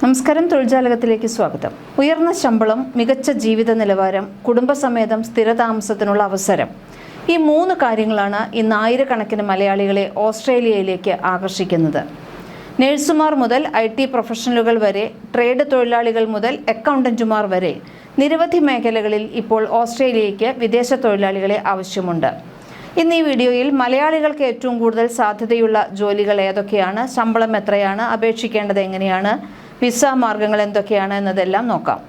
നമസ്കാരം, തൊഴിൽജാലകത്തിലേക്ക് സ്വാഗതം. ഉയർന്ന ശമ്പളം, മികച്ച ജീവിത നിലവാരം, കുടുംബസമേതം സ്ഥിരതാമസത്തിനുള്ള അവസരം, ഈ 3 കാര്യങ്ങളാണ് ഇന്ന് ആയിരക്കണക്കിന് മലയാളികളെ ഓസ്ട്രേലിയയിലേക്ക് ആകർഷിക്കുന്നത്. നഴ്സുമാർ മുതൽ IT പ്രൊഫഷണലുകൾ വരെ, ട്രേഡ് തൊഴിലാളികൾ മുതൽ അക്കൗണ്ടന്റുമാർ വരെ നിരവധി മേഖലകളിൽ ഇപ്പോൾ ഓസ്ട്രേലിയയ്ക്ക് വിദേശ തൊഴിലാളികളെ ആവശ്യമുണ്ട്. ഇന്ന് ഈ വീഡിയോയിൽ മലയാളികൾക്ക് ഏറ്റവും കൂടുതൽ സാധ്യതയുള്ള ജോലികൾ ഏതൊക്കെയാണ്, ശമ്പളം എത്രയാണ്, അപേക്ഷിക്കേണ്ടത് എങ്ങനെയാണ്, വിസ മാർഗങ്ങൾ എന്തൊക്കെയാണ് എന്നതെല്ലാം നോക്കാം.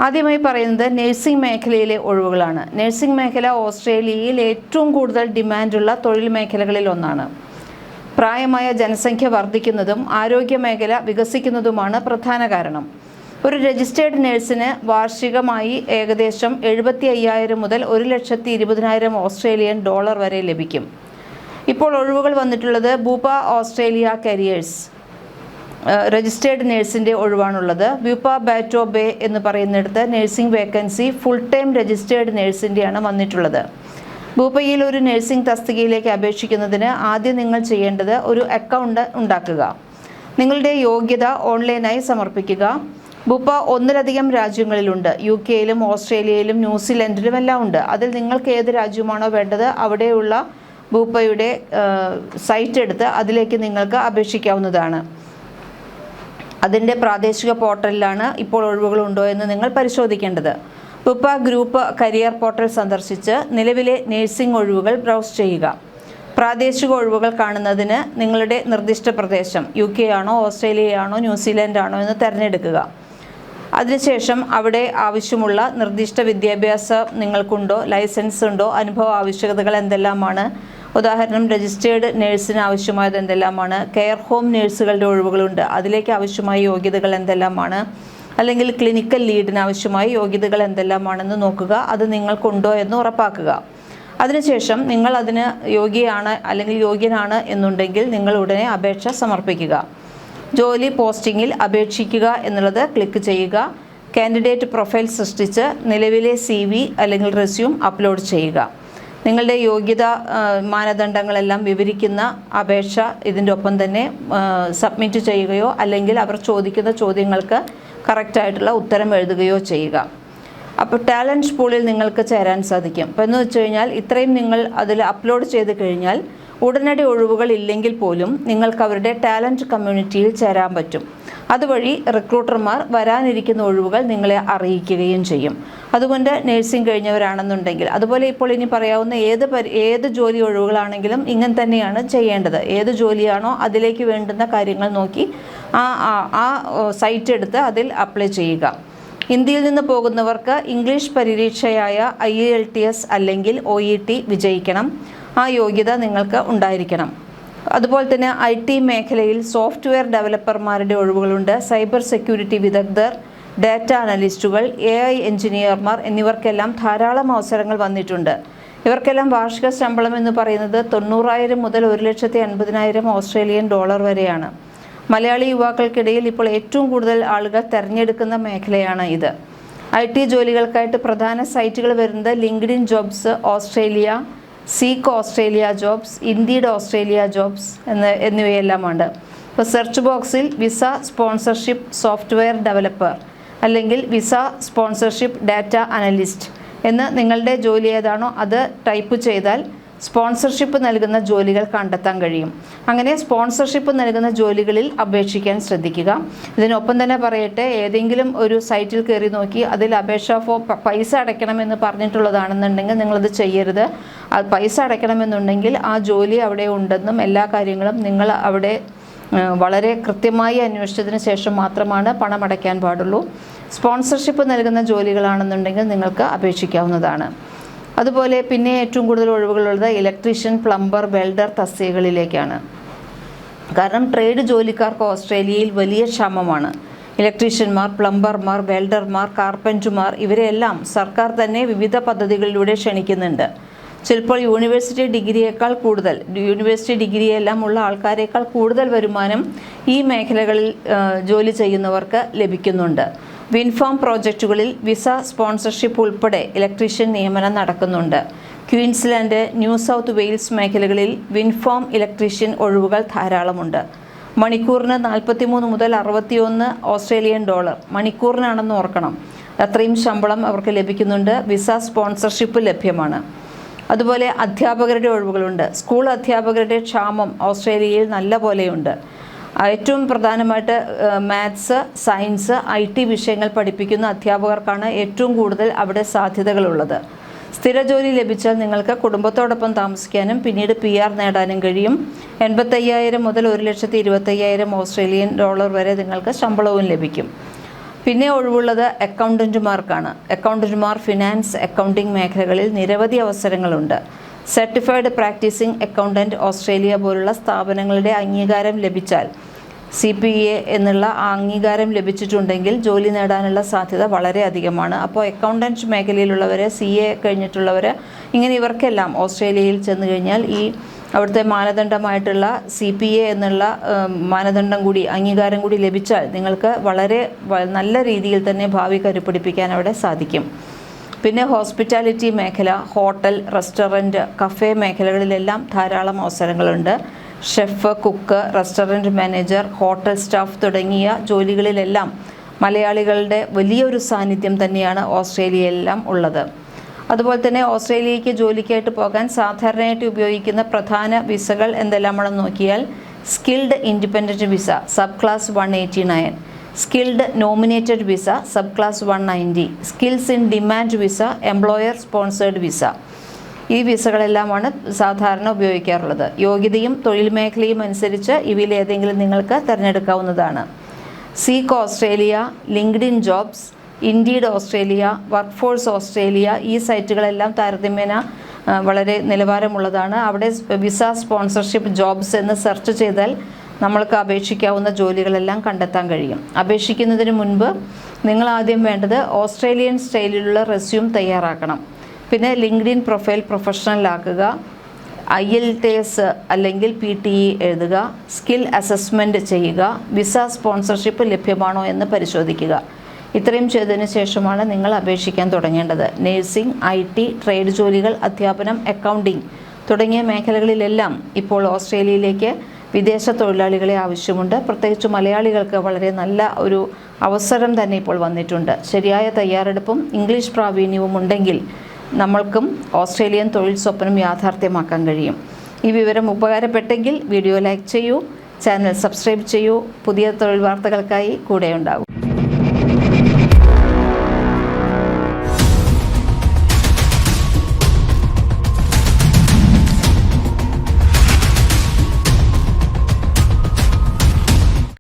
ആദ്യമായി പറയുന്നത് നഴ്സിംഗ് മേഖലയിലെ ഒഴിവുകളാണ്. നഴ്സിംഗ് മേഖല ഓസ്ട്രേലിയയിൽ ഏറ്റവും കൂടുതൽ ഡിമാൻഡുള്ള തൊഴിൽ മേഖലകളിൽ ഒന്നാണ്. പ്രായമായ ജനസംഖ്യ വർദ്ധിക്കുന്നതും ആരോഗ്യ മേഖല വികസിക്കുന്നതുമാണ് പ്രധാന കാരണം. ഒരു രജിസ്റ്റേർഡ് നഴ്സിന് വാർഷികമായി ഏകദേശം 75,000 മുതൽ 1,20,000 ഓസ്ട്രേലിയൻ ഡോളർ വരെ ലഭിക്കും. ഇപ്പോൾ ഒഴിവുകൾ വന്നിട്ടുള്ളത് ബൂപ്പ ഓസ്ട്രേലിയ കരിയേഴ്സ് രജിസ്റ്റേർഡ് നഴ്സിൻ്റെ ഒഴിവാണുള്ളത്. ബ്യൂപ്പ ബാറ്റോ ബേ എന്ന് പറയുന്നിടത്ത് nursing vacancy full time registered നഴ്സിൻ്റെയാണ് വന്നിട്ടുള്ളത്. ബൂപ്പയിൽ ഒരു നഴ്സിംഗ് തസ്തികയിലേക്ക് അപേക്ഷിക്കുന്നതിന് ആദ്യം നിങ്ങൾ ചെയ്യേണ്ടത് ഒരു അക്കൗണ്ട് ഉണ്ടാക്കുക. നിങ്ങളുടെ യോഗ്യത ഓൺലൈനായി സമർപ്പിക്കുക. ബൂപ്പ ഒന്നിലധികം രാജ്യങ്ങളിലുണ്ട്. UK-യിലും ഓസ്ട്രേലിയയിലും ന്യൂസിലൻഡിലും എല്ലാം ഉണ്ട്. അതിൽ നിങ്ങൾക്ക് ഏത് രാജ്യമാണോ വേണ്ടത് അവിടെയുള്ള ബൂപ്പയുടെ സൈറ്റ് എടുത്ത് അതിലേക്ക് നിങ്ങൾക്ക് അപേക്ഷിക്കാവുന്നതാണ്. അതിൻ്റെ പ്രാദേശിക പോർട്ടലിലാണ് ഇപ്പോൾ ഒഴിവുകളുണ്ടോ എന്ന് നിങ്ങൾ പരിശോധിക്കേണ്ടത്. ബൂപ്പ ഗ്രൂപ്പ് കരിയർ പോർട്ടൽ സന്ദർശിച്ച് നിലവിലെ നഴ്സിംഗ് ഒഴിവുകൾ ബ്രൗസ് ചെയ്യുക. പ്രാദേശിക ഒഴിവുകൾ കാണുന്നതിന് നിങ്ങളുടെ നിർദ്ദിഷ്ട പ്രദേശം UK ആണോ, ഓസ്ട്രേലിയ ആണോ, ന്യൂസിലൻഡ് ആണോ എന്ന് തിരഞ്ഞെടുക്കുക. അതിനുശേഷം അവിടെ ആവശ്യമുള്ള നിർദ്ദിഷ്ട വിദ്യാഭ്യാസം നിങ്ങൾക്കുണ്ടോ, ലൈസൻസ് ഉണ്ടോ, അനുഭവ ആവശ്യകതകൾ എന്തെല്ലാമാണ്, ഉദാഹരണം രജിസ്റ്റേർഡ് നഴ്സിന് ആവശ്യമായത് എന്തെല്ലാമാണ്, കെയർ ഹോം നഴ്സുകളുടെ ഒഴിവുകളുണ്ട്, അതിലേക്ക് ആവശ്യമായ യോഗ്യതകൾ എന്തെല്ലാമാണ്, അല്ലെങ്കിൽ ക്ലിനിക്കൽ ലീഡിന് ആവശ്യമായ യോഗ്യതകൾ എന്തെല്ലാമാണെന്ന് നോക്കുക. അത് നിങ്ങൾക്കുണ്ടോ എന്ന് ഉറപ്പാക്കുക. അതിനുശേഷം നിങ്ങൾ അതിന് യോഗ്യയാണ് അല്ലെങ്കിൽ യോഗ്യനാണ് എന്നുണ്ടെങ്കിൽ നിങ്ങൾ ഉടനെ അപേക്ഷ സമർപ്പിക്കുക. ജോലി പോസ്റ്റിങ്ങിൽ അപേക്ഷിക്കുക എന്നുള്ളത് ക്ലിക്ക് ചെയ്യുക. കാൻഡിഡേറ്റ് പ്രൊഫൈൽ സൃഷ്ടിച്ച് നിലവിലെ CV അല്ലെങ്കിൽ റെസ്യൂം അപ്ലോഡ് ചെയ്യുക. നിങ്ങളുടെ യോഗ്യത മാനദണ്ഡങ്ങളെല്ലാം വിവരിക്കുന്ന അപേക്ഷ ഇതിൻ്റെ ഒപ്പം തന്നെ സബ്മിറ്റ് ചെയ്യുകയോ അല്ലെങ്കിൽ അവർ ചോദിക്കുന്ന ചോദ്യങ്ങൾക്ക് കറക്റ്റായിട്ടുള്ള ഉത്തരം എഴുതുകയോ ചെയ്യുക. അപ്പോൾ ടാലൻറ്റ് പൂളിൽ നിങ്ങൾക്ക് ചേരാൻ സാധിക്കും. അപ്പോൾ എന്ന് വെച്ച് കഴിഞ്ഞാൽ ഇത്രയും നിങ്ങൾ അതിൽ അപ്ലോഡ് ചെയ്ത് കഴിഞ്ഞാൽ ഉടനടി ഒഴിവുകൾ ഇല്ലെങ്കിൽ പോലും നിങ്ങൾക്ക് അവരുടെ ടാലൻറ്റ് കമ്മ്യൂണിറ്റിയിൽ ചേരാൻ പറ്റും. അതുവഴി റിക്രൂട്ടർമാർ വരാനിരിക്കുന്ന ഒഴിവുകൾ നിങ്ങളെ അറിയിക്കുകയും ചെയ്യും. അതുകൊണ്ട് നഴ്സിംഗ് കഴിഞ്ഞവരാണെന്നുണ്ടെങ്കിൽ, അതുപോലെ ഇപ്പോൾ ഇനി പറയാവുന്ന ഏത് ജോലി ഒഴിവുകളാണെങ്കിലും ഇങ്ങനെ തന്നെയാണ് ചെയ്യേണ്ടത്. ഏത് ജോലിയാണോ അതിലേക്ക് വേണ്ടുന്ന കാര്യങ്ങൾ നോക്കി ആ സൈറ്റ് എടുത്ത് അതിൽ അപ്ലൈ ചെയ്യുക. ഇന്ത്യയിൽ നിന്ന് പോകുന്നവർക്ക് ഇംഗ്ലീഷ് പരീക്ഷയായ IELTS അല്ലെങ്കിൽ OET വിജയിക്കണം. ആ യോഗ്യത നിങ്ങൾക്ക് ഉണ്ടായിരിക്കണം. അതുപോലെ തന്നെ IT മേഖലയിൽ സോഫ്റ്റ്വെയർ ഡെവലപ്പർമാരുടെ ഒഴിവുകളുണ്ട്. സൈബർ സെക്യൂരിറ്റി വിദഗ്ധർ, ഡാറ്റ അനലിസ്റ്റുകൾ, AI എഞ്ചിനീയർമാർ എന്നിവർക്കെല്ലാം ധാരാളം അവസരങ്ങൾ വന്നിട്ടുണ്ട്. ഇവർക്കെല്ലാം വാർഷിക ശമ്പളം എന്ന് പറയുന്നത് 90,000 മുതൽ 1,50,000 ഓസ്ട്രേലിയൻ ഡോളർ വരെയാണ്. മലയാളി യുവാക്കൾക്കിടയിൽ ഇപ്പോൾ ഏറ്റവും കൂടുതൽ ആളുകൾ തിരഞ്ഞെടുക്കുന്ന മേഖലയാണ് ഇത്. IT ജോലികൾക്കായിട്ട് പ്രധാന സൈറ്റുകൾ വരുന്നത് LinkedIn jobs Australia, Seek Australia jobs, Indeed Australia jobs എന്നിവയെല്ലാമുണ്ട്. ഇപ്പോൾ സെർച്ച് ബോക്സിൽ വിസ സ്പോൺസർഷിപ്പ് സോഫ്റ്റ്വെയർ ഡെവലപ്പർ അല്ലെങ്കിൽ വിസ സ്പോൺസർഷിപ്പ് ഡാറ്റ അനലിസ്റ്റ് എന്ന് നിങ്ങളുടെ ജോലി ഏതാണോ അത് ടൈപ്പ് ചെയ്താൽ സ്പോൺസർഷിപ്പ് നൽകുന്ന ജോലികൾ കണ്ടെത്താൻ കഴിയും. അങ്ങനെ സ്പോൺസർഷിപ്പ് നൽകുന്ന ജോലികളിൽ അപേക്ഷിക്കാൻ ശ്രദ്ധിക്കുക. ഇതിനൊപ്പം തന്നെ പറയട്ടെ, ഏതെങ്കിലും ഒരു സൈറ്റിൽ കയറി നോക്കി അതിൽ അപേക്ഷാ ഫോം പൈസ അടയ്ക്കണമെന്ന് പറഞ്ഞിട്ടുള്ളതാണെന്നുണ്ടെങ്കിൽ നിങ്ങളത് ചെയ്യരുത്. പൈസ അടയ്ക്കണമെന്നുണ്ടെങ്കിൽ ആ ജോലി അവിടെ ഉണ്ടെന്നും എല്ലാ കാര്യങ്ങളും നിങ്ങൾ അവിടെ വളരെ കൃത്യമായി അന്വേഷിച്ചതിന് ശേഷം മാത്രമാണ് പണം അടയ്ക്കാൻ പാടുള്ളൂ. സ്പോൺസർഷിപ്പ് നൽകുന്ന ജോലികളാണെന്നുണ്ടെങ്കിൽ നിങ്ങൾക്ക് അപേക്ഷിക്കാവുന്നതാണ്. അതുപോലെ പിന്നെ ഏറ്റവും കൂടുതൽ ഒഴിവുകളുള്ളത് ഇലക്ട്രീഷ്യൻ, പ്ലംബർ, വെൽഡർ തസ്തികകളിലേക്കാണ്. കാരണം ട്രേഡ് ജോലിക്കാർക്ക് ഓസ്ട്രേലിയയിൽ വലിയ ക്ഷാമമാണ്. ഇലക്ട്രീഷ്യന്മാർ, പ്ലംബർമാർ, വെൽഡർമാർ, കാർപ്പൻറ്റുമാർ ഇവരെല്ലാം സർക്കാർ തന്നെ വിവിധ പദ്ധതികളിലൂടെ ക്ഷണിക്കുന്നുണ്ട്. ചിലപ്പോൾ യൂണിവേഴ്സിറ്റി ഡിഗ്രിയെല്ലാം ഉള്ള ആൾക്കാരേക്കാൾ കൂടുതൽ വരുമാനം ഈ മേഖലകളിൽ ജോലി ചെയ്യുന്നവർക്ക് ലഭിക്കുന്നുണ്ട്. വിൻഫാം പ്രോജക്റ്റുകളിൽ വിസ സ്പോൺസർഷിപ്പ് ഉൾപ്പെടെ ഇലക്ട്രീഷ്യൻ നിയമനം നടക്കുന്നുണ്ട്. ക്വീൻസ്ലാൻഡ്, ന്യൂ സൗത്ത് വെയിൽസ് മേഖലകളിൽ വിൻഫാം ഇലക്ട്രീഷ്യൻ ഒഴിവുകൾ ധാരാളമുണ്ട്. മണിക്കൂറിന് 43 മുതൽ 61 ഓസ്ട്രേലിയൻ ഡോളർ മണിക്കൂറിനാണെന്ന് ഓർക്കണം. അത്രയും ശമ്പളം അവർക്ക് ലഭിക്കുന്നുണ്ട്. വിസ സ്പോൺസർഷിപ്പ് ലഭ്യമാണ്. അതുപോലെ അധ്യാപകരുടെ ഒഴിവുകളുണ്ട്. സ്കൂൾ അധ്യാപകരുടെ ക്ഷാമം ഓസ്ട്രേലിയയിൽ നല്ല പോലെയുണ്ട്. ഏറ്റവും പ്രധാനമായിട്ട് മാത്സ്, സയൻസ്, IT വിഷയങ്ങൾ പഠിപ്പിക്കുന്ന അധ്യാപകർക്കാണ് ഏറ്റവും കൂടുതൽ അവിടെ സാധ്യതകളുള്ളത്. സ്ഥിര ജോലി ലഭിച്ചാൽ നിങ്ങൾക്ക് കുടുംബത്തോടൊപ്പം താമസിക്കാനും പിന്നീട് PR നേടാനും കഴിയും. 85,000 മുതൽ 1,25,000 ഓസ്ട്രേലിയൻ ഡോളർ വരെ നിങ്ങൾക്ക് ശമ്പളവും ലഭിക്കും. പിന്നെ ഒഴിവുള്ളത് അക്കൗണ്ടൻറ്റുമാർക്കാണ്. അക്കൗണ്ടൻറ്റുമാർ, ഫിനാൻസ്, അക്കൗണ്ടിംഗ് മേഖലകളിൽ നിരവധി അവസരങ്ങളുണ്ട്. സർട്ടിഫൈഡ് പ്രാക്ടീസിംഗ് അക്കൗണ്ടൻറ്റ് ഓസ്ട്രേലിയ പോലുള്ള സ്ഥാപനങ്ങളുടെ അംഗീകാരം ലഭിച്ചാൽ, CPA എന്നുള്ള അംഗീകാരം ലഭിച്ചിട്ടുണ്ടെങ്കിൽ ജോലി നേടാനുള്ള സാധ്യത വളരെ അധികമാണ്. അപ്പോൾ അക്കൗണ്ടൻറ്റ് മേഖലയിലുള്ളവർ, CA കഴിഞ്ഞിട്ടുള്ളവർ, ഇങ്ങനെ ഇവർക്കെല്ലാം ഓസ്ട്രേലിയയിൽ ചെന്ന് കഴിഞ്ഞാൽ ഈ അവിടുത്തെ മാനദണ്ഡമായിട്ടുള്ള CPA എന്നുള്ള മാനദണ്ഡം കൂടി, അംഗീകാരം കൂടി ലഭിച്ചാൽ നിങ്ങൾക്ക് വളരെ നല്ല രീതിയിൽ തന്നെ ഭാവി കരുപിടിപ്പിക്കാൻ അവിടെ സാധിക്കും. പിന്നെ ഹോസ്പിറ്റാലിറ്റി മേഖല, ഹോട്ടൽ, റെസ്റ്റോറൻറ്റ്, കഫേ മേഖലകളിലെല്ലാം ധാരാളം അവസരങ്ങളുണ്ട്. Chef, cook, restaurant manager, hotel staff തുടങ്ങിയ ജോലികളിലെല്ലാം മലയാളികളുടെ വലിയൊരു സാന്നിധ്യം തന്നെയാണ് ഓസ്ട്രേലിയയിലെല്ലാം ഉള്ളത്. അതുപോലെ തന്നെ ഓസ്ട്രേലിയയ്ക്ക് ജോലിക്കായിട്ട് പോകാൻ സാധാരണയായിട്ട് ഉപയോഗിക്കുന്ന പ്രധാന വിസകൾ എന്തെല്ലാമാണെന്ന് നോക്കിയാൽ skilled independent visa sub class 189, skilled nominated visa sub class 190, skills in demand visa, employer sponsored visa. ഈ വിസകളെല്ലാമാണ് സാധാരണ ഉപയോഗിക്കാറുള്ളത്. യോഗ്യതയും തൊഴിൽ മേഖലയും അനുസരിച്ച് ഇവയിൽ ഏതെങ്കിലും നിങ്ങൾക്ക് തിരഞ്ഞെടുക്കാവുന്നതാണ്. Seek Australia, LinkedIn jobs, Indeed Australia, workforce Australia, ഈ സൈറ്റുകളെല്ലാം താരതമ്യേന വളരെ നിലവാരമുള്ളതാണ്. അവിടെ വിസ സ്പോൺസർഷിപ്പ് ജോബ്സ് എന്ന് സെർച്ച് ചെയ്താൽ നമ്മൾക്ക് അപേക്ഷിക്കാവുന്ന ജോലികളെല്ലാം കണ്ടെത്താൻ കഴിയും. അപേക്ഷിക്കുന്നതിന് മുൻപ് നിങ്ങൾ ആദ്യം വേണ്ടത് ഓസ്ട്രേലിയൻ സ്റ്റൈലിലുള്ള റെസ്യൂം തയ്യാറാക്കണം. പിന്നെ ലിങ്ക്ഡിൻ പ്രൊഫൈൽ പ്രൊഫഷണൽ ആക്കുക, IELTS അല്ലെങ്കിൽ PTE എഴുതുക, സ്കിൽ അസസ്മെൻറ്റ് ചെയ്യുക, വിസ സ്പോൺസർഷിപ്പ് ലഭ്യമാണോ എന്ന് പരിശോധിക്കുക. ഇത്രയും ചെയ്തതിന് ശേഷമാണ് നിങ്ങൾ അപേക്ഷിക്കാൻ തുടങ്ങേണ്ടത്. നേഴ്സിംഗ്, IT, ട്രേഡ് ജോലികൾ, അധ്യാപനം, അക്കൗണ്ടിംഗ് തുടങ്ങിയ മേഖലകളിലെല്ലാം ഇപ്പോൾ ഓസ്ട്രേലിയയിലേക്ക് വിദേശ തൊഴിലാളികളെ ആവശ്യമുണ്ട്. പ്രത്യേകിച്ച് മലയാളികൾക്ക് വളരെ നല്ല ഒരു അവസരം തന്നെ ഇപ്പോൾ വന്നിട്ടുണ്ട്. ശരിയായ തയ്യാറെടുപ്പും ഇംഗ്ലീഷ് പ്രാവീണ്യവും ഉണ്ടെങ്കിൽ നമ്മൾക്കും ഓസ്ട്രേലിയൻ തൊഴിൽ സ്വപ്നം യാഥാർത്ഥ്യമാക്കാൻ കഴിയും. ഈ വിവരം ഉപകാരപ്പെട്ടെങ്കിൽ വീഡിയോ ലൈക്ക് ചെയ്യൂ, ചാനൽ സബ്സ്ക്രൈബ് ചെയ്യൂ. പുതിയ തൊഴിൽ വാർത്തകൾക്കായി കൂടെയുണ്ടാകും.